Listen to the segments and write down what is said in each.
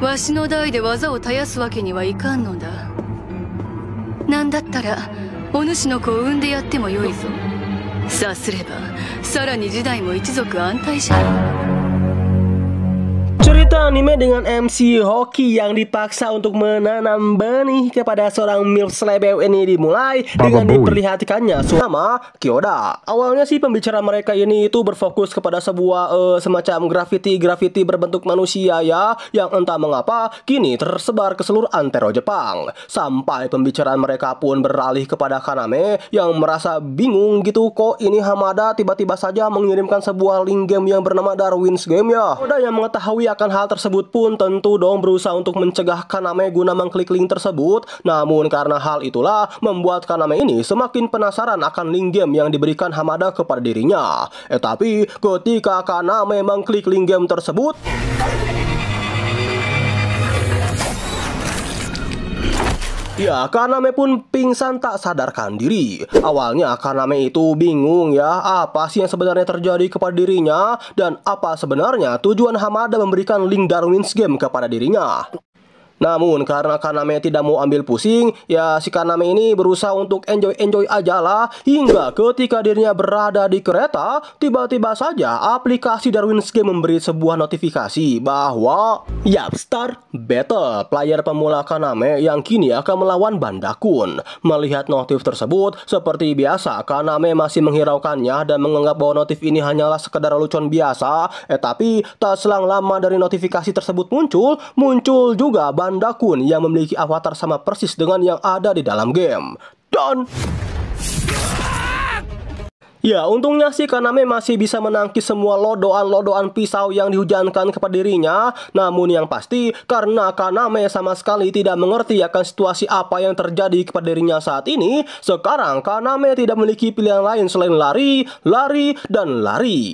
わしの代で技を絶やすわけにはいかんのだ。なんだったらお主の子を産んでやってもよいぞ。さすればさらに時代も一族安泰じゃ。Cerita anime dengan MC Hoki yang dipaksa untuk menanam benih kepada seorang MILF Slebeu ini dimulai dengan diperlihatkannya sama Kyoda. Awalnya sih pembicara mereka ini itu berfokus kepada sebuah semacam grafiti berbentuk manusia ya, yang entah mengapa kini tersebar ke seluruh antero Jepang. Sampai pembicaraan mereka pun beralih kepada Kaname yang merasa bingung gitu, kok ini Hamada tiba-tiba saja mengirimkan sebuah link game yang bernama Darwin's Game ya. Kyoda yang mengetahui akan hal tersebut pun tentu dong berusaha untuk mencegah Kaname guna mengklik link tersebut. Namun karena hal itulah membuat Kaname ini semakin penasaran akan link game yang diberikan Hamada kepada dirinya. Tapi ketika Kaname mengklik link game tersebut, ya, Kaname pun pingsan tak sadarkan diri. Awalnya Kaname itu bingung ya, apa sih yang sebenarnya terjadi kepada dirinya, dan apa sebenarnya tujuan Hamada memberikan link Darwin's Game kepada dirinya. Namun karena Kaname tidak mau ambil pusing, ya si Kaname ini berusaha untuk enjoy aja lah. Hingga ketika dirinya berada di kereta, tiba-tiba saja aplikasi Darwin's Game memberi sebuah notifikasi bahwa yap, start battle player pemula Kaname yang kini akan melawan Bandakun. Melihat notif tersebut, seperti biasa Kaname masih menghiraukannya dan menganggap bahwa notif ini hanyalah sekedar lelucon biasa. Tapi tak selang lama dari notifikasi tersebut muncul juga Bandakun yang memiliki avatar sama persis dengan yang ada di dalam game. Dan ya, untungnya sih Kaname masih bisa menangkis semua lodoan pisau yang dihujankan kepada dirinya. Namun yang pasti, karena Kaname sama sekali tidak mengerti akan situasi apa yang terjadi kepada dirinya saat ini, sekarang Kaname tidak memiliki pilihan lain selain lari, dan lari.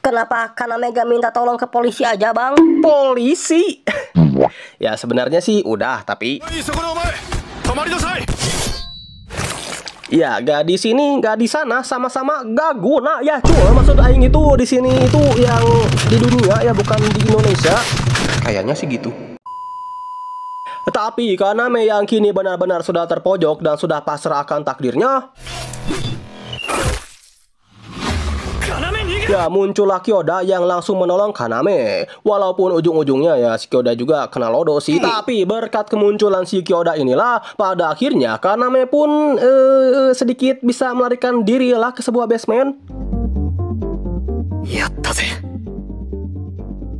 Kenapa Kaname gak minta tolong ke polisi aja, Bang? Polisi? Ya sebenarnya sih udah, tapi ya gak di sini, gak di sana, sama-sama gak guna ya. Cuma maksud aing itu di sini itu yang di dunia ya, bukan di Indonesia. Kayaknya sih gitu. Tapi Kaname yang kini benar-benar sudah terpojok dan sudah pasrah akan takdirnya, ya muncullah Kyoda yang langsung menolong Kaname. Walaupun ujung-ujungnya ya si Kyoda juga kena lodo sih. Tapi berkat kemunculan si Kyoda inilah pada akhirnya Kaname pun sedikit bisa melarikan diri lah ke sebuah basement. Yatta ze.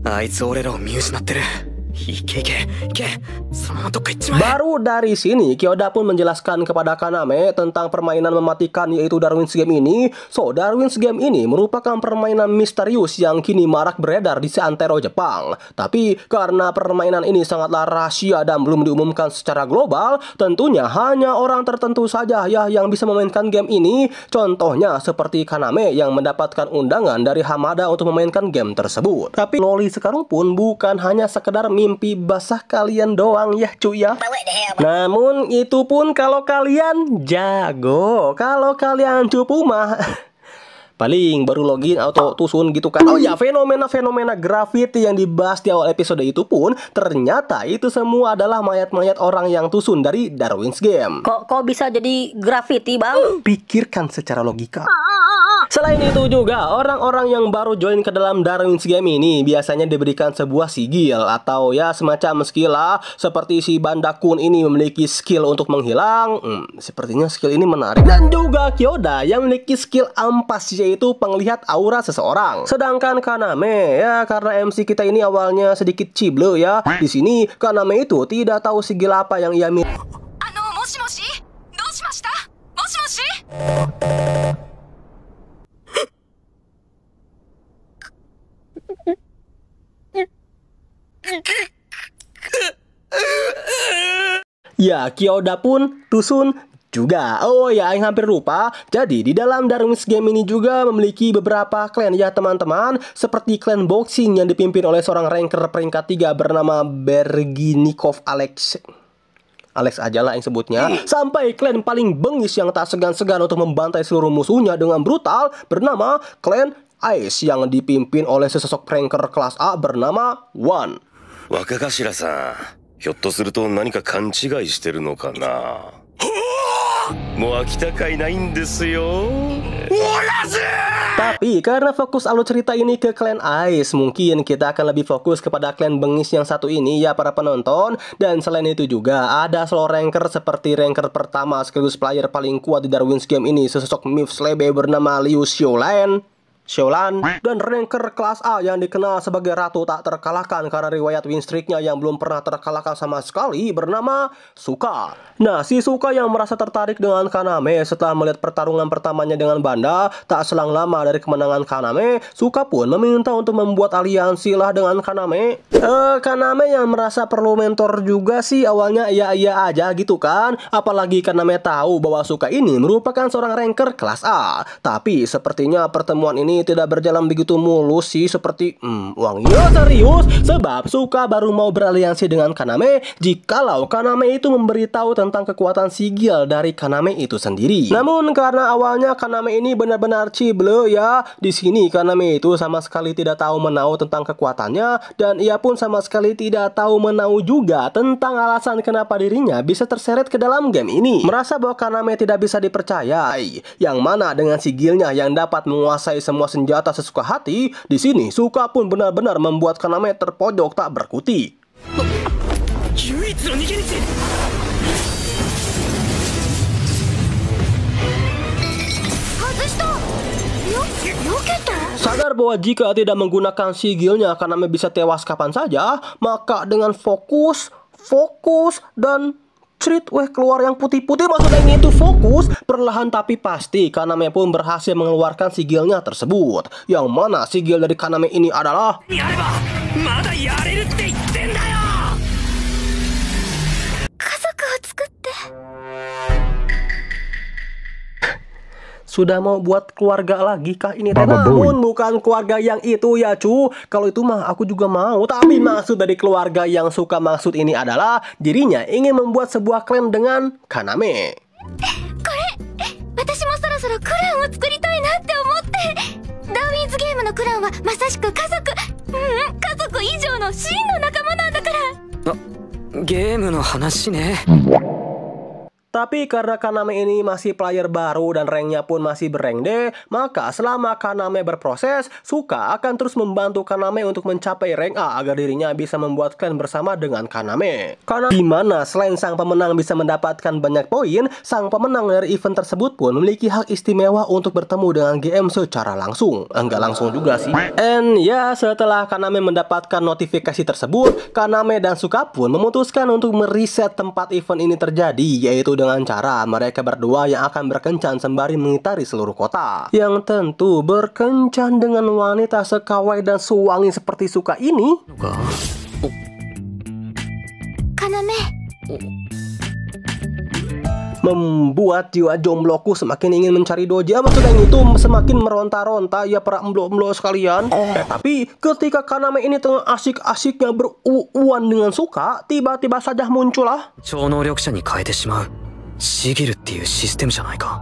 Aitsu ore ra o miyushinatte. Baru dari sini Kyoda pun menjelaskan kepada Kaname tentang permainan mematikan yaitu Darwin's Game ini. So, Darwin's Game ini merupakan permainan misterius yang kini marak beredar di seantero Jepang. Tapi karena permainan ini sangatlah rahasia dan belum diumumkan secara global, tentunya hanya orang tertentu saja ya yang bisa memainkan game ini. Contohnya seperti Kaname yang mendapatkan undangan dari Hamada untuk memainkan game tersebut. Tapi loli sekarang pun bukan hanya sekedar mimpi basah kalian doang ya cuy ya. Namun itu pun kalau kalian jago. Kalau kalian cupu mah paling baru login auto tusun gitu kan. Oh ya, fenomena graffiti yang dibahas di awal episode itu pun ternyata itu semua adalah mayat-mayat orang yang tusun dari Darwin's Game. Kok bisa jadi graffiti, Bang? Pikirkan secara logika. Selain itu juga, orang-orang yang baru join ke dalam Darwin's Game ini biasanya diberikan sebuah sigil atau ya semacam skill lah. Seperti si Bandakun ini memiliki skill untuk menghilang. Sepertinya skill ini menarik. Dan juga Kyoda yang memiliki skill ampas yaitu penglihat aura seseorang. Sedangkan Kaname ya, karena MC kita ini awalnya sedikit cible ya. Di sini Kaname itu tidak tahu sigil apa yang ia miliki. Moshi, dou shimashita? Moshi? Ya, Kyoda pun tusun juga. Oh ya, yang hampir lupa. Jadi di dalam Darwin's Game ini juga memiliki beberapa klan ya teman-teman. Seperti klan boxing yang dipimpin oleh seorang ranker peringkat 3 bernama Berginikov Alex. Alex aja lah yang sebutnya, sampai klan paling bengis yang tak segan-segan untuk membantai seluruh musuhnya dengan brutal bernama klan Ice yang dipimpin oleh sesosok pranker kelas A bernama One. 若頭さん、ひょっとすると何か勘違いしてるのかな。もう飽きたかいないんですよ。 Tapi karena fokus alur cerita ini ke klan Ice, mungkin kita akan lebih fokus kepada klan bengis yang satu ini ya para penonton. Dan selain itu juga ada solo ranker seperti ranker pertama sekaligus player paling kuat di Darwin's Game ini, sesosok Myth Slebe bernama Liu Xiaolan, dan ranker kelas A yang dikenal sebagai ratu tak terkalahkan karena riwayat win streaknya yang belum pernah terkalahkan sama sekali bernama Suka. Nah, si Suka yang merasa tertarik dengan Kaname setelah melihat pertarungan pertamanya dengan Banda, tak selang lama dari kemenangan Kaname, Suka pun meminta untuk membuat aliansi lah dengan Kaname. Kaname yang merasa perlu mentor juga sih awalnya iya aja gitu kan, apalagi Kaname tahu bahwa Suka ini merupakan seorang ranker kelas A. Tapi sepertinya pertemuan ini tidak berjalan begitu mulus sih, seperti uang ya serius, sebab Suka baru mau beraliansi dengan Kaname jikalau Kaname itu memberitahu tentang kekuatan sigil dari Kaname itu sendiri. Namun karena awalnya Kaname ini benar-benar cible ya, di sini Kaname itu sama sekali tidak tahu menau tentang kekuatannya, dan ia pun sama sekali tidak tahu menau juga tentang alasan kenapa dirinya bisa terseret ke dalam game ini. Merasa bahwa Kaname tidak bisa dipercayai, yang mana dengan sigilnya yang dapat menguasai semua senjata sesuka hati, di sini Suka pun benar-benar membuat Kaname terpojok tak berkutik. Sadar bahwa jika tidak menggunakan sigilnya Kaname bisa tewas kapan saja, maka dengan fokus dan Cerit, keluar yang putih-putih, maksudnya itu fokus. Perlahan tapi pasti Kaname pun berhasil mengeluarkan sigilnya tersebut. Yang mana sigil dari Kaname ini adalah sudah mau buat keluarga lagi kah ini? Namun bukan keluarga yang itu ya cu. Kalau itu mah aku juga mau. Tapi maksud dari keluarga yang Suka maksud ini adalah dirinya ingin membuat sebuah klan dengan Kaname. Tapi karena Kaname ini masih player baru dan ranknya pun masih berrank D, maka selama Kaname berproses, Suka akan terus membantu Kaname untuk mencapai rank A agar dirinya bisa membuat klan bersama dengan Kaname. Karena dimana selain sang pemenang bisa mendapatkan banyak poin, sang pemenang dari event tersebut pun memiliki hak istimewa untuk bertemu dengan GM secara langsung. Enggak langsung juga sih. And ya, setelah Kaname mendapatkan notifikasi tersebut, Kaname dan Suka pun memutuskan untuk mereset tempat event ini terjadi, yaitu dengan cara mereka berdua yang akan berkencan sembari mengitari seluruh kota. Yang tentu berkencan dengan wanita sekawai dan sewangi seperti Suka ini. Kaname membuat jiwa jombloku semakin ingin mencari doji. Maksudnya itu semakin meronta-ronta ya para emblo-emblo sekalian. Tapi ketika Kaname ini tengah asik-asiknya beruuan dengan Suka, tiba-tiba saja muncullah 超能力者に変えてしまうシギルっていうシステムじゃないか。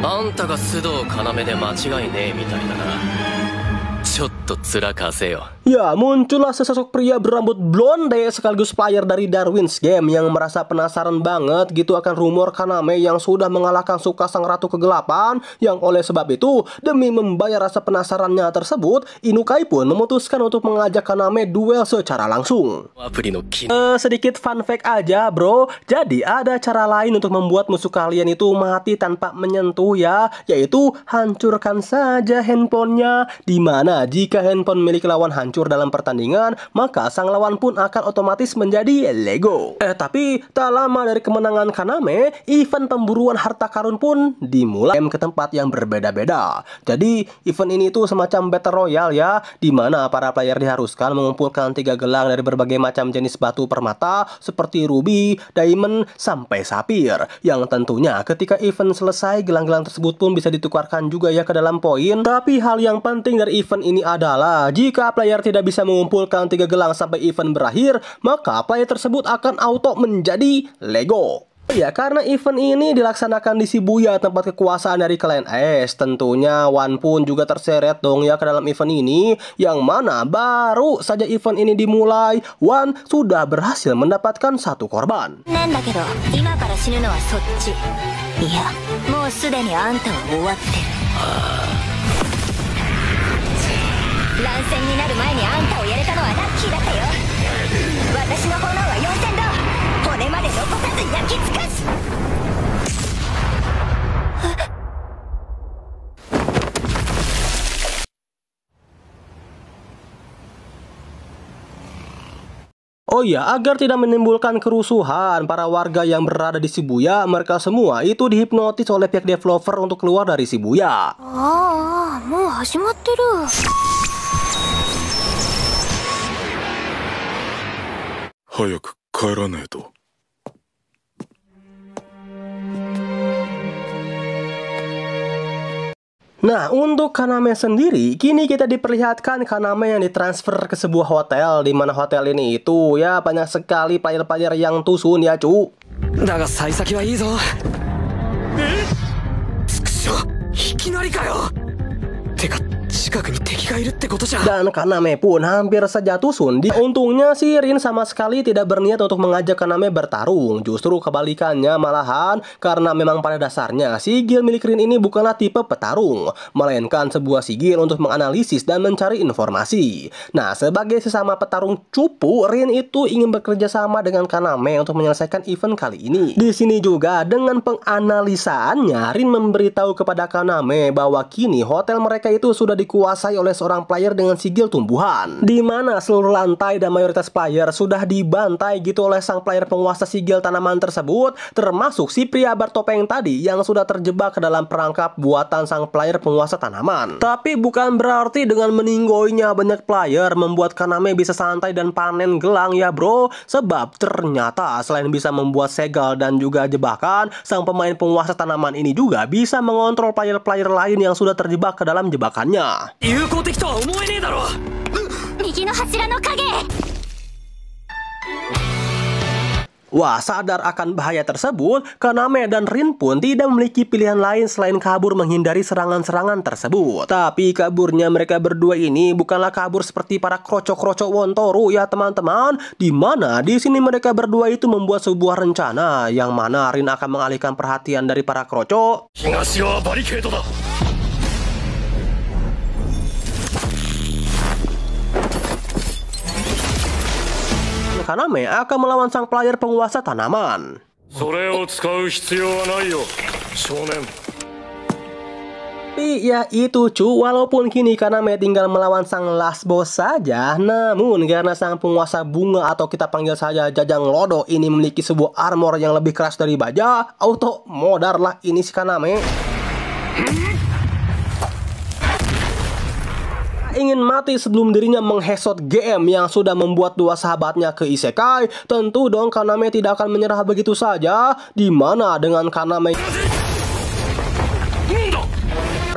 あんたが須藤要で間違いねえみたいだな。ちょっと面貸せよ。 Ya, muncullah sesosok pria berambut blonde sekaligus player dari Darwin's Game yang merasa penasaran banget gitu akan rumor Kaname yang sudah mengalahkan Suka sang ratu kegelapan. Yang oleh sebab itu, demi membayar rasa penasarannya tersebut, Inukai pun memutuskan untuk mengajak Kaname duel secara langsung. Sedikit fun fact aja bro, jadi ada cara lain untuk membuat musuh kalian itu mati tanpa menyentuh ya, yaitu hancurkan saja handphonenya. Dimana jika handphone milik lawan hancur dalam pertandingan, maka sang lawan pun akan otomatis menjadi Lego. Tapi tak lama dari kemenangan Kaname, event pemburuan harta karun pun dimulai ke tempat yang berbeda-beda. Jadi event ini tuh semacam battle royale ya, dimana para player diharuskan mengumpulkan 3 gelang dari berbagai macam jenis batu permata seperti ruby, diamond, sampai sapphire. Yang tentunya ketika event selesai, gelang-gelang tersebut pun bisa ditukarkan juga ya ke dalam poin. Tapi hal yang penting dari event ini adalah jika player tidak bisa mengumpulkan 3 gelang sampai event berakhir, maka player tersebut akan auto menjadi Lego. Ya, karena event ini dilaksanakan di Shibuya, tempat kekuasaan dari klan S, tentunya One pun juga terseret dong ya ke dalam event ini, yang mana baru saja event ini dimulai, One sudah berhasil mendapatkan 1 korban. Oh ya, agar tidak menimbulkan kerusuhan, para warga yang berada di Shibuya, mereka semua itu dihipnotis oleh pihak developer untuk keluar dari Shibuya. Nah, untuk Kaname sendiri, kini kita diperlihatkan Kaname yang ditransfer ke sebuah hotel, di mana hotel ini itu ya banyak sekali player-player yang tusun ya, cu. Dan Kaname pun hampir saja tusun. Untungnya si Rin sama sekali tidak berniat untuk mengajak Kaname bertarung. Justru kebalikannya malahan, karena memang pada dasarnya sigil milik Rin ini bukanlah tipe petarung, melainkan sebuah sigil untuk menganalisis dan mencari informasi. Nah, sebagai sesama petarung cupu, Rin itu ingin bekerja sama dengan Kaname untuk menyelesaikan event kali ini. Di sini juga dengan penganalisaannya, Rin memberitahu kepada Kaname bahwa kini hotel mereka itu sudah dikuasai oleh seorang player dengan sigil tumbuhan, di mana seluruh lantai dan mayoritas player sudah dibantai gitu oleh sang player penguasa sigil tanaman tersebut, termasuk si pria bertopeng tadi yang sudah terjebak ke dalam perangkap buatan sang player penguasa tanaman. Tapi bukan berarti dengan meninggoinya banyak player membuat Kaname bisa santai dan panen gelang ya bro, sebab ternyata selain bisa membuat segel dan juga jebakan, sang pemain penguasa tanaman ini juga bisa mengontrol player-player lain yang sudah terjebak ke dalam jebakannya. Wah, sadar akan bahaya tersebut, Kaname dan Rin pun tidak memiliki pilihan lain selain kabur menghindari serangan-serangan tersebut. Tapi kaburnya mereka berdua ini bukanlah kabur seperti para krocok-krocok Wontoru ya teman-teman, di mana di sini mereka berdua itu membuat sebuah rencana yang mana Rin akan mengalihkan perhatian dari para krocok. Kaname akan melawan sang player penguasa tanaman. Tapi ya itu cu, walaupun kini Kaname tinggal melawan sang last boss saja, namun karena sang penguasa bunga atau kita panggil saja Jajang Lodo ini memiliki sebuah armor yang lebih keras dari baja, auto modar lah ini si Kaname. Ingin mati sebelum dirinya menghesot GM yang sudah membuat 2 sahabatnya ke isekai, tentu dong Kaname tidak akan menyerah begitu saja, di mana dengan Kaname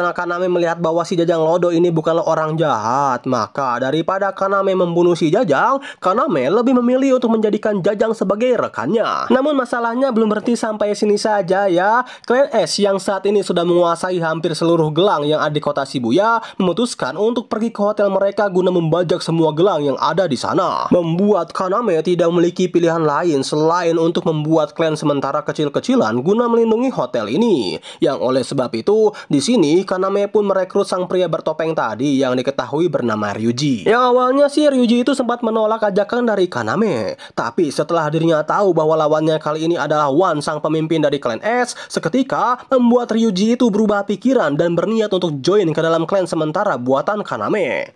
Karena Kaname melihat bahwa si Jajang Lodo ini bukanlah orang jahat, maka daripada Kaname membunuh si Jajang, Kaname lebih memilih untuk menjadikan Jajang sebagai rekannya. Namun masalahnya belum berhenti sampai sini saja ya. Klan S yang saat ini sudah menguasai hampir seluruh gelang yang ada di kota Shibuya memutuskan untuk pergi ke hotel mereka guna membajak semua gelang yang ada di sana. Membuat Kaname tidak memiliki pilihan lain selain untuk membuat klan sementara kecil-kecilan guna melindungi hotel ini. Yang oleh sebab itu, di sini Kaname pun merekrut sang pria bertopeng tadi yang diketahui bernama Ryuji. Yang awalnya sih Ryuji itu sempat menolak ajakan dari Kaname, tapi setelah dirinya tahu bahwa lawannya kali ini adalah One, sang pemimpin dari klan S, seketika membuat Ryuji itu berubah pikiran dan berniat untuk join ke dalam klan sementara buatan Kaname.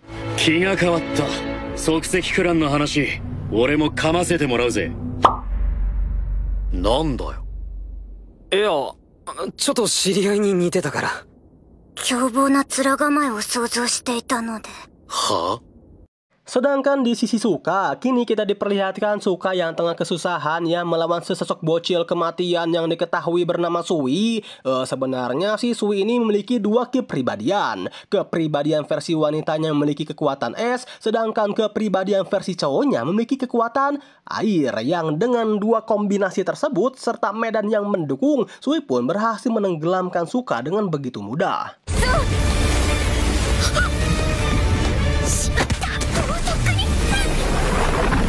Sedangkan di sisi Suka, kini kita diperlihatkan Suka yang tengah kesusahan ya melawan sesosok bocil kematian yang diketahui bernama Sui. Sebenarnya si Sui ini memiliki dua kepribadian. Kepribadian versi wanitanya memiliki kekuatan es, sedangkan kepribadian versi cowoknya memiliki kekuatan air. Yang dengan dua kombinasi tersebut serta medan yang mendukung, Sui pun berhasil menenggelamkan Suka dengan begitu mudah.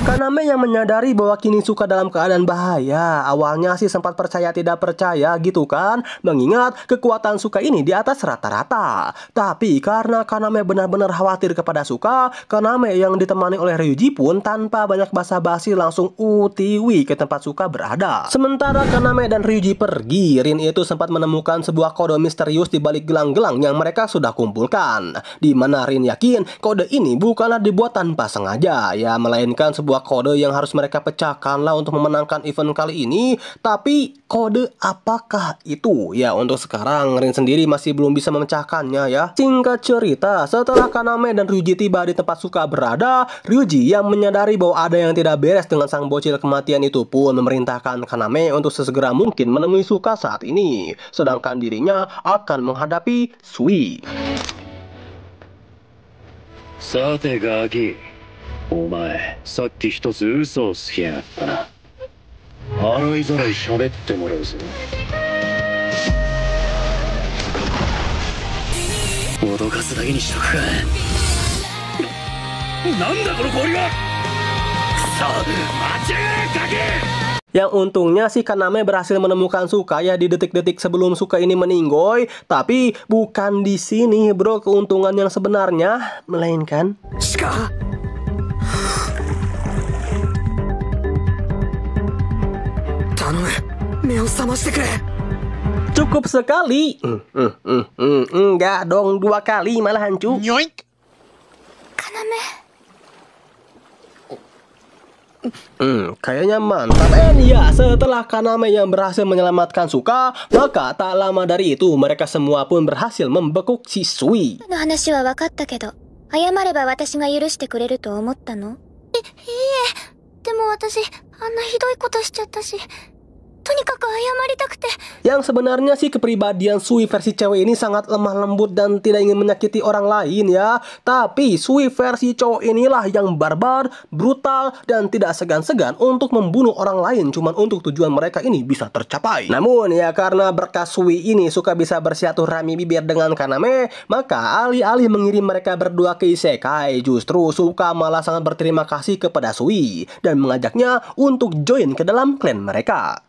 Kaname yang menyadari bahwa kini Suka dalam keadaan bahaya. Awalnya sih sempat percaya tidak percaya gitu kan, mengingat kekuatan Suka ini di atas rata-rata. Tapi karena Kaname benar-benar khawatir kepada Suka, Kaname yang ditemani oleh Ryuji pun tanpa banyak basa-basi langsung utiwi ke tempat Suka berada. Sementara Kaname dan Ryuji pergi, Rin itu sempat menemukan sebuah kode misterius di balik gelang-gelang yang mereka sudah kumpulkan. Di mana Rin yakin kode ini bukanlah dibuat tanpa sengaja ya, melainkan sebuah kode yang harus mereka pecahkan lah untuk memenangkan event kali ini. Tapi kode apakah itu? Ya untuk sekarang Rin sendiri masih belum bisa memecahkannya ya. Singkat cerita, setelah Kaname dan Ryuji tiba di tempat Suka berada, Ryuji yang menyadari bahwa ada yang tidak beres dengan sang bocil kematian itu pun memerintahkan Kaname untuk sesegera mungkin menemui Suka saat ini. Sedangkan dirinya akan menghadapi Sui. さてガキ、お前さっき一つ嘘をつきやがったな。洗いざらい喋ってもらうぞ。脅かすだけにしとくか。なんだこの氷は。くそ、待ちやがれガキ。 Yang untungnya si Kaname berhasil menemukan Suka ya di detik-detik sebelum Suka ini meninggoy. Tapi bukan di sini bro keuntungan yang sebenarnya, melainkan Shika. Tanomu, me o samashite kure. Cukup sekali. Enggak dong, 2 kali malahan cu. Kaname. Kayaknya mantap. Ya, setelah Kaname yang berhasil menyelamatkan Suka, maka tak lama dari itu mereka semua pun berhasil membekuk si Sui. の話は分かったけど、謝れば私が許してくれると思ったの？いえ、でも私あんなひどいことしちゃったし、とにかく謝りたくて。 Yang sebenarnya sih kepribadian Sui versi cewek ini sangat lemah lembut dan tidak ingin menyakiti orang lain ya. Tapi Sui versi cowok inilah yang barbar, brutal, dan tidak segan-segan untuk membunuh orang lain cuman untuk tujuan mereka ini bisa tercapai. Namun ya karena berkas Sui ini suka bisa bersilaturahmi bibir dengan Kaname, maka alih-alih mengirim mereka berdua ke isekai, justru Suka malah sangat berterima kasih kepada Sui dan mengajaknya untuk join ke dalam klan mereka.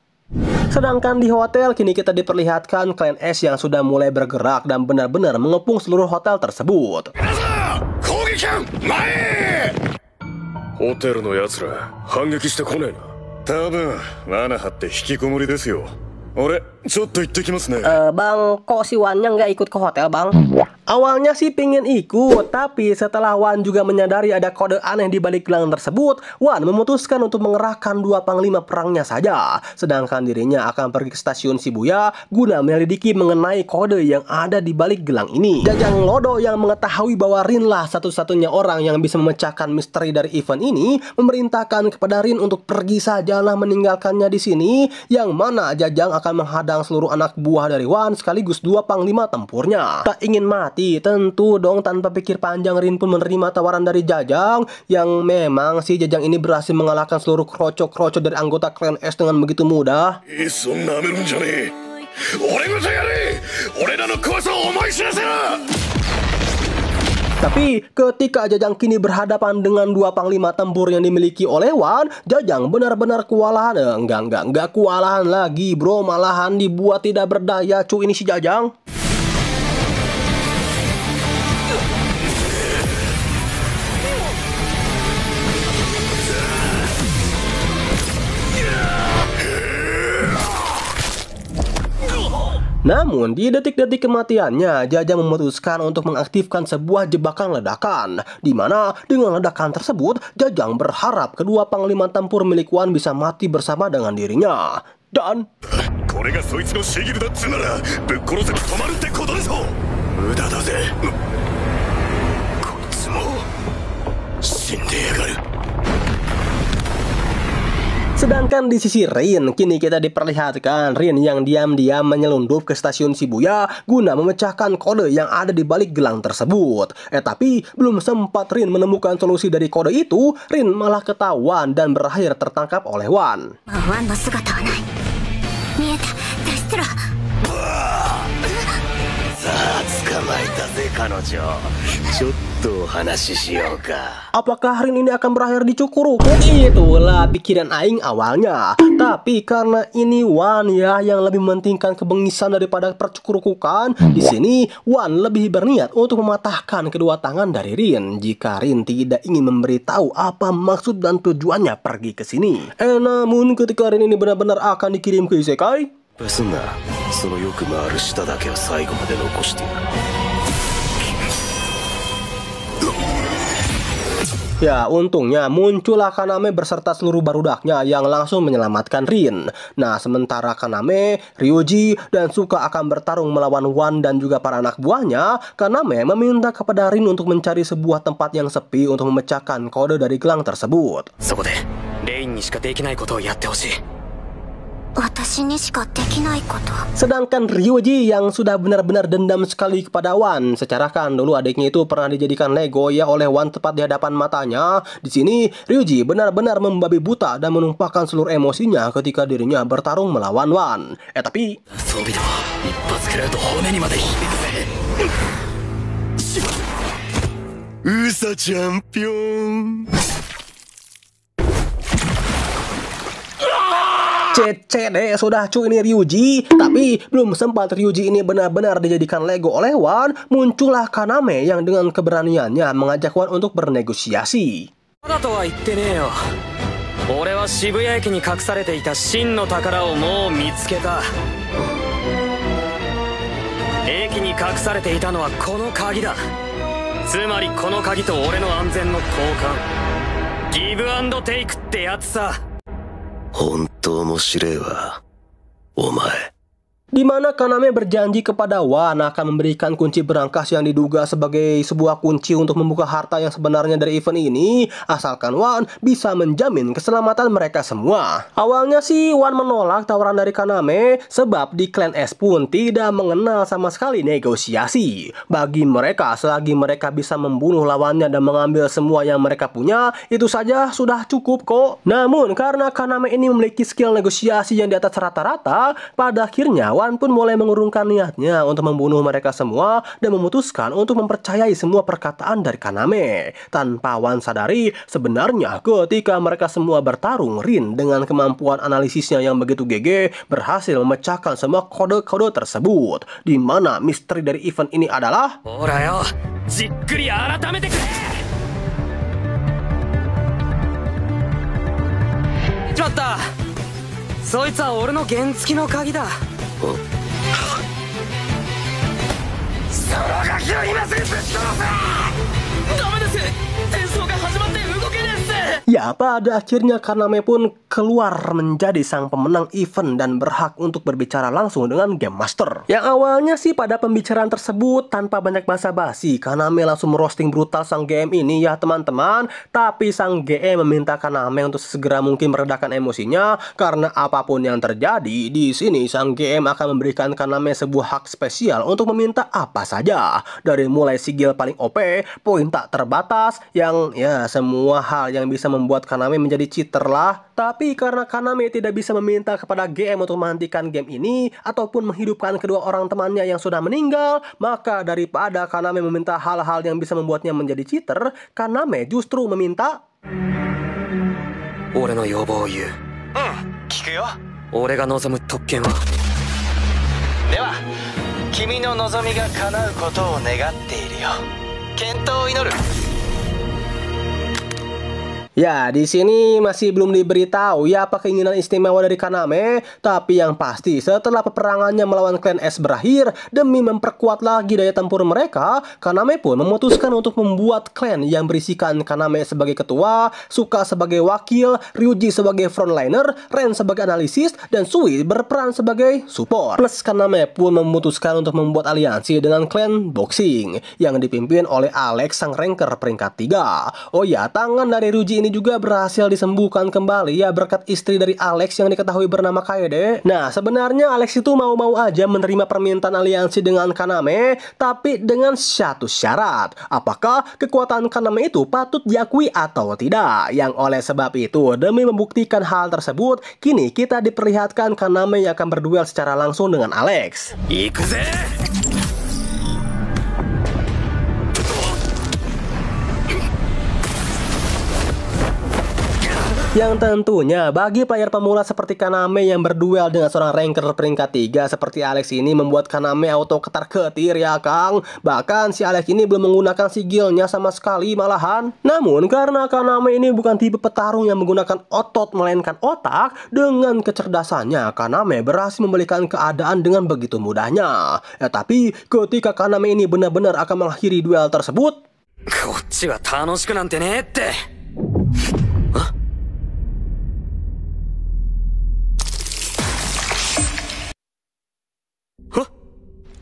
Sedangkan di hotel kini kita diperlihatkan klan S yang sudah mulai bergerak dan benar-benar mengepung seluruh hotel tersebut. ホテルの奴ら反撃してこねえな。多分罠張って引きこもりですよ。俺ちょっと行ってきますね。 Bang, kok si Wannya nggak ikut ke hotel, Bang? Awalnya sih pengen ikut, tapi setelah Wan juga menyadari ada kode aneh di balik gelang tersebut, Wan memutuskan untuk mengerahkan 2 panglima perangnya saja. Sedangkan dirinya akan pergi ke stasiun Shibuya guna menyelidiki mengenai kode yang ada di balik gelang ini. Jajang Lodo yang mengetahui bahwa Rin lah satu-satunya orang yang bisa memecahkan misteri dari event ini, memerintahkan kepada Rin untuk pergi sajalah meninggalkannya di sini, yang mana Jajang akan menghadang seluruh anak buah dari Wan sekaligus 2 panglima tempurnya. Tak ingin mati, tentu dong tanpa pikir panjang Rin pun menerima tawaran dari Jajang, yang memang si Jajang ini berhasil mengalahkan seluruh kroco-kroco dari anggota klan S dengan begitu mudah. Tapi ketika Jajang kini berhadapan dengan 2 panglima tempur yang dimiliki oleh Wan, Jajang benar-benar kewalahan. Enggak kewalahan lagi bro, malahan dibuat tidak berdaya cu ini si Jajang. Namun di detik-detik kematiannya, Jajang memutuskan untuk mengaktifkan sebuah jebakan ledakan, di mana dengan ledakan tersebut Jajang berharap kedua panglima tempur milik Wan bisa mati bersama dengan dirinya. Dan Sedangkan di sisi Rin, kini kita diperlihatkan Rin yang diam-diam menyelundup ke stasiun Shibuya guna memecahkan kode yang ada di balik gelang tersebut. Tapi belum sempat Rin menemukan solusi dari kode itu, Rin malah ketahuan dan berakhir tertangkap oleh Wan. Apakah Rin ini akan berakhir di Cukuruku? Itulah pikiran aing awalnya. Tapi karena ini Wan ya yang lebih mementingkan kebengisan daripada percukurukukan, di sini Wan lebih berniat untuk mematahkan kedua tangan dari Rin jika Rin tidak ingin memberitahu apa maksud dan tujuannya pergi ke sini. Namun ketika Rin ini benar-benar akan dikirim ke Isekai, ya, untungnya muncullah Kaname berserta seluruh barudaknya yang langsung menyelamatkan Rin. Nah, sementara Kaname, Ryuji, dan Suka akan bertarung melawan Wan dan juga para anak buahnya, Kaname meminta kepada Rin untuk mencari sebuah tempat yang sepi untuk memecahkan kode dari gelang tersebut. Sedangkan Ryuji yang sudah benar-benar dendam sekali kepada Wan, secara kan dulu adiknya itu pernah dijadikan Lego ya oleh Wan tepat di hadapan matanya. Di sini Ryuji benar-benar membabi buta dan menumpahkan seluruh emosinya ketika dirinya bertarung melawan Wan. Tapi Usa champion. CCD sudah cuy ini Ryuji. Tapi belum sempat Ryuji ini benar-benar dijadikan Lego oleh Wan, muncullah Kaname yang dengan keberaniannya mengajak Wan untuk bernegosiasi. Di mana Kaname berjanji kepada Wan akan memberikan kunci berangkas yang diduga sebagai sebuah kunci untuk membuka harta yang sebenarnya dari event ini, asalkan Wan bisa menjamin keselamatan mereka semua. Awalnya sih Wan menolak tawaran dari Kaname sebab di klan S pun tidak mengenal sama sekali negosiasi. Bagi mereka, selagi mereka bisa membunuh lawannya dan mengambil semua yang mereka punya, itu saja sudah cukup kok. Namun karena Kaname ini memiliki skill negosiasi yang di atas rata-rata, pada akhirnya Wan pun mulai mengurungkan niatnya untuk membunuh mereka semua dan memutuskan untuk mempercayai semua perkataan dari Kaname. Tanpa Wan sadari, sebenarnya ketika mereka semua bertarung, Rin dengan kemampuan analisisnya yang begitu GG berhasil memecahkan semua kode-kode tersebut. Di mana misteri dari event ini adalah ya, pada akhirnya Kaname pun keluar menjadi sang pemenang event dan berhak untuk berbicara langsung dengan Game Master. Yang awalnya sih pada pembicaraan tersebut tanpa banyak basa-basi, Kaname langsung merosting brutal sang GM ini ya teman-teman. Tapi sang GM meminta Kaname untuk segera mungkin meredakan emosinya karena apapun yang terjadi di sini sang GM akan memberikan Kaname sebuah hak spesial untuk meminta apa saja, dari mulai sigil paling OP, poin tak terbatas, yang ya semua hal yang bisa membuat Kaname menjadi cheater lah. Tapi karena Kaname tidak bisa meminta kepada GM untuk menghentikan game ini ataupun menghidupkan kedua orang temannya yang sudah meninggal, maka daripada Kaname meminta hal-hal yang bisa membuatnya menjadi cheater, Kaname justru meminta Ya, di sini masih belum diberitahu ya apa keinginan istimewa dari Kaname, tapi yang pasti setelah peperangannya melawan klan S berakhir, demi memperkuat lagi daya tempur mereka, Kaname pun memutuskan untuk membuat klan yang berisikan Kaname sebagai ketua, Suka sebagai wakil, Ryuji sebagai frontliner, Ren sebagai analisis, dan Sui berperan sebagai support. Plus Kaname pun memutuskan untuk membuat aliansi dengan klan boxing yang dipimpin oleh Alex sang ranker peringkat 3. Oh ya, tangan dari Ryuji ini juga berhasil disembuhkan kembali ya berkat istri dari Alex yang diketahui bernama Kaede. Nah, sebenarnya Alex itu mau-mau aja menerima permintaan aliansi dengan Kaname, tapi dengan satu syarat. Apakah kekuatan Kaname itu patut diakui atau tidak? Yang oleh sebab itu, demi membuktikan hal tersebut, kini kita diperlihatkan Kaname yang akan berduel secara langsung dengan Alex. Ikuze! Yang tentunya bagi player pemula seperti Kaname yang berduel dengan seorang ranker peringkat 3 seperti Alex ini membuat Kaname auto ketar-ketir ya Kang. Bahkan si Alex ini belum menggunakan sigilnya sama sekali malahan. Namun karena Kaname ini bukan tipe petarung yang menggunakan otot melainkan otak, dengan kecerdasannya Kaname berhasil membalikan keadaan dengan begitu mudahnya. Ya, tapi ketika Kaname ini benar-benar akan mengakhiri duel tersebut, こっちは楽しくなんてねえって。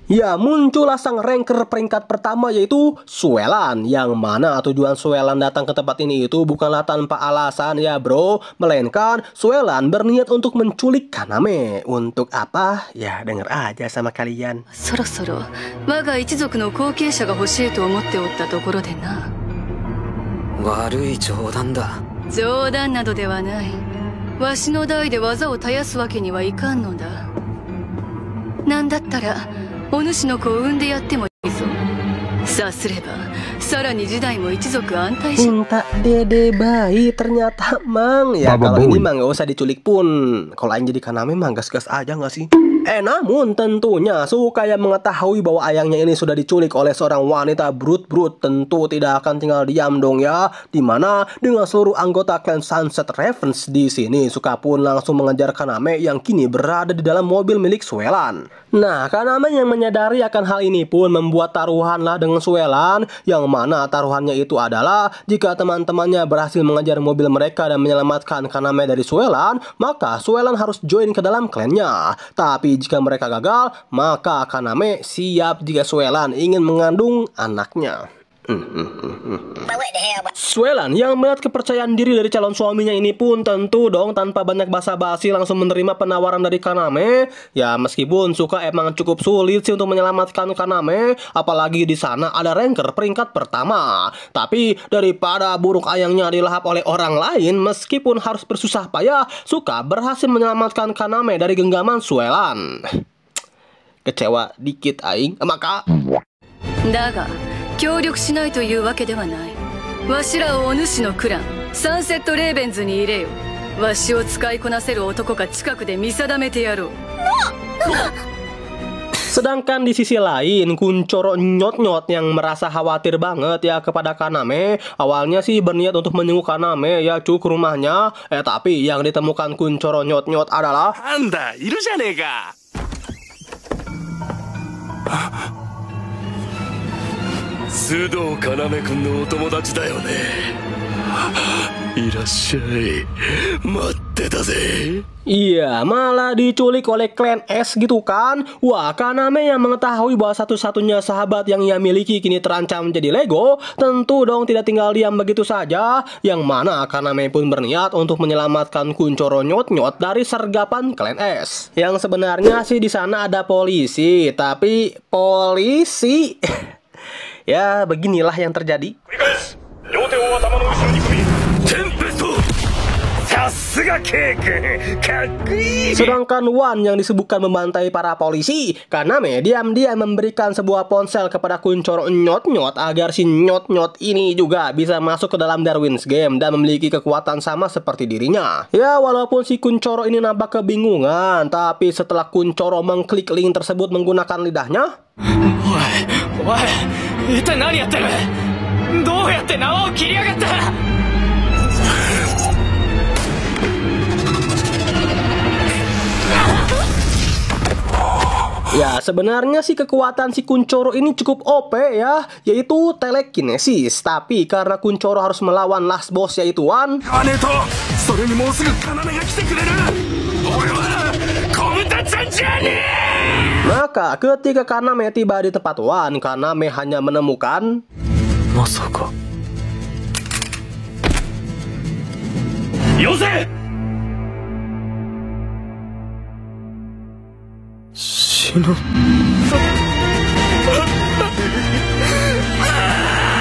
ya muncullah sang ranker peringkat pertama yaitu Suelan. Yang mana tujuan Suelan datang ke tempat ini itu bukanlah tanpa alasan ya bro, melainkan Suelan berniat untuk menculik Kaname. Untuk apa? Ya denger aja sama kalian. そろそろ我が一族の後継者が欲しいと思っておったところでな。悪い冗談だ。冗談などではない。わしの代で技を絶やすわけにはいかんのだ。なんだったらお主の子を産んでやってもいいぞ。さすればさらに時代も一族安泰し。 Minta dede bayi ternyata mang. Ya kalau ini mah nggak usah diculik pun. Kalau aing jadi Kaname mah gas-gas aja nggak sih? Namun tentunya Suka yang mengetahui bahwa ayangnya ini sudah diculik oleh seorang wanita brut-brut tentu tidak akan tinggal diam dong ya. Dimana dengan seluruh anggota klan Sunset Ravens di sini, Suka pun langsung mengejar Kaname yang kini berada di dalam mobil milik Suelan. Nah, Kaname yang menyadari akan hal ini pun membuat taruhanlah dengan Suelan, yang mana taruhannya itu adalah jika teman-temannya berhasil mengejar mobil mereka dan menyelamatkan Kaname dari Suelan, maka Suelan harus join ke dalam klannya. Tapi jika mereka gagal, maka Kaname siap jika Suelan ingin mengandung anaknya. Suelan yang melihat kepercayaan diri dari calon suaminya ini pun tentu dong tanpa banyak basa-basi langsung menerima penawaran dari Kaname. Ya meskipun Suka emang cukup sulit sih untuk menyelamatkan Kaname, apalagi di sana ada ranker peringkat pertama. Tapi daripada buruk ayangnya dilahap oleh orang lain, meskipun harus bersusah payah, Suka berhasil menyelamatkan Kaname dari genggaman Suelan. Kecewa dikit aing, maka だが協力しないというわけではない。わしらをお主のクランサンセットレーベンズに入れよ。わしを使いこなせる男が近くで見定めてやろう。 Sedangkan di sisi lain, Kuncoro Nyot-Nyot yang merasa khawatir banget ya kepada Kaname, awalnya sih berniat untuk menjenguk Kaname ya ke rumahnya. Tapi yang ditemukan Kuncoro Nyot-Nyot adalah Anda, iru janeh ka. Sudo Kaname-kun no otomodachi da yo ne. Irashai. Matte ta ze. iya, malah diculik oleh klan S gitu kan. Wah, Kaname yang mengetahui bahwa satu-satunya sahabat yang ia miliki kini terancam menjadi Lego, tentu dong tidak tinggal diam begitu saja. Yang mana Kaname pun berniat untuk menyelamatkan Kuncoro Nyot-Nyot dari sergapan klan S. Yang sebenarnya sih di sana ada polisi, tapi polisi ya beginilah yang terjadi. Sedangkan Wan yang disebutkan membantai para polisi, Kaname diam-diam memberikan sebuah ponsel kepada Kuncoro Nyot-Nyot agar si Nyot-Nyot ini juga bisa masuk ke dalam Darwin's Game dan memiliki kekuatan sama seperti dirinya. Ya walaupun si Kuncoro ini nampak kebingungan, tapi setelah Kuncoro mengklik link tersebut menggunakan lidahnya, Ya, sebenarnya sih kekuatan si Kunchoro ini cukup OP ya, yaitu telekinesis. Tapi karena Kunchoro harus melawan last boss yaitu Wan, maka ketika Kaname tiba di tempat Wan, Kaname hanya menemukan Masaka. Yose!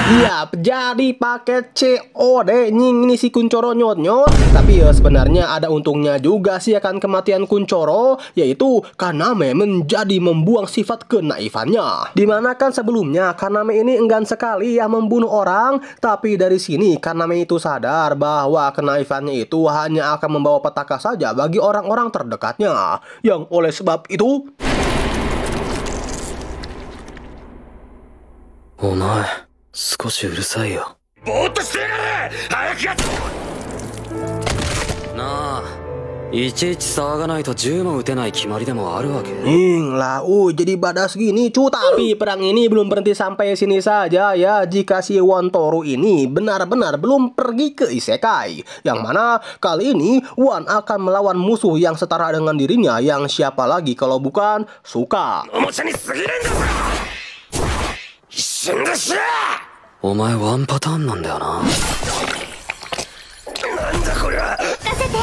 Yap, jadi paket COD nying ini si Kunchoro nyot-nyot. Tapi ya sebenarnya ada untungnya juga sih akan kematian Kunchoro, yaitu Kaname menjadi membuang sifat kenaifannya. Dimana kan sebelumnya Kaname ini enggan sekali ya membunuh orang, tapi dari sini Kaname itu sadar bahwa kenaifannya itu hanya akan membawa petaka saja bagi orang-orang terdekatnya. Yang oleh sebab itu, Omae, 少しうるさいよ。ぼーっとしてやがれ早くやっなあ、いちいち騒がないと銃も撃てない決まりでもあるわけ。lah, jadi badas gini cu. Tapi perang ini belum berhenti sampai sini saja ya. Jika si Wan Toru ini benar-benar belum pergi ke Isekai, yang mana kali ini Wan akan melawan musuh yang setara dengan dirinya, yang siapa lagi kalau bukan Suka. おもちゃに過ぎるんだぞ一瞬でしろお前ワンパターンなんだよな。なんだこれは任せて。こ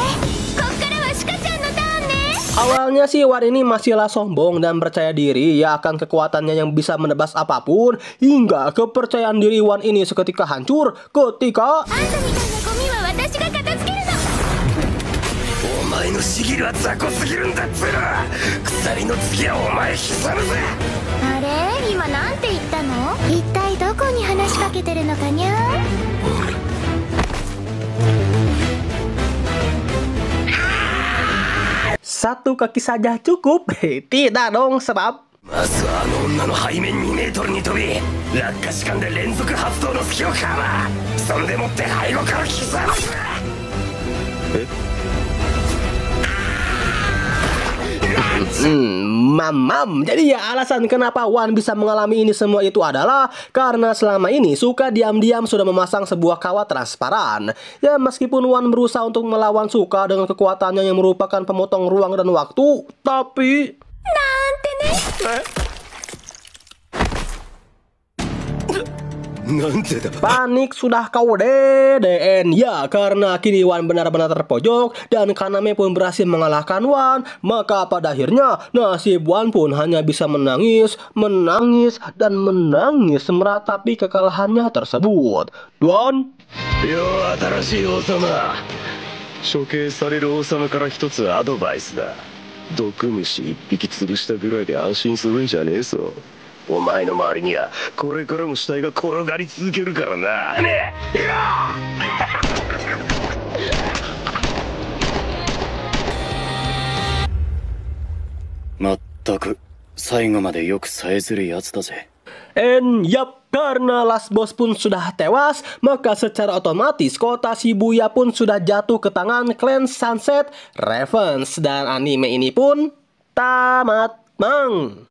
っからはシカちゃんのターンね。 Awalnya sih Wan ini masihlah sombong dan percaya diri ya akan kekuatannya yang bisa menebas apapun, hingga kepercayaan diri Wan ini seketika hancur ketika あんたみたいなゴミは私が片付けるの。お前のシギルは雑魚すぎるんだっつうの鎖の次はお前刻むぜあれ今なんて言ったの？一体どこに話しかけてるのかにゃ？ satu kaki saja cukup. Tidak dong, sebab まずはあの女の背面2メートルに飛び落下士官で連続発動の隙をかまそんでもって背後から刻むぜMamam. Jadi ya alasan kenapa Wan bisa mengalami ini semua itu adalah karena selama ini Suka diam-diam sudah memasang sebuah kawat transparan. Ya meskipun Wan berusaha untuk melawan Suka dengan kekuatannya yang merupakan pemotong ruang dan waktu, tapi panik sudah kau DN. Ya karena kini Wan benar-benar terpojok dan Kaname pun berhasil mengalahkan Wan, maka pada akhirnya nasib Wan pun hanya bisa menangis, dan menangis meratapi kekalahannya tersebut. Don? よう新しい王様処刑される王様から一つアドバイスだ毒虫一匹潰したぐらいで安心するんじゃねえぞお前の周りにはこれからも死体が転がり続けるからなねえまったく最後までよくさえずるやつだぜ Yup, karena last boss pun sudah tewas, maka secara otomatis kota Shibuya pun sudah jatuh ke tangan klan Sunset Ravens. Dan anime ini pun tamat, mang.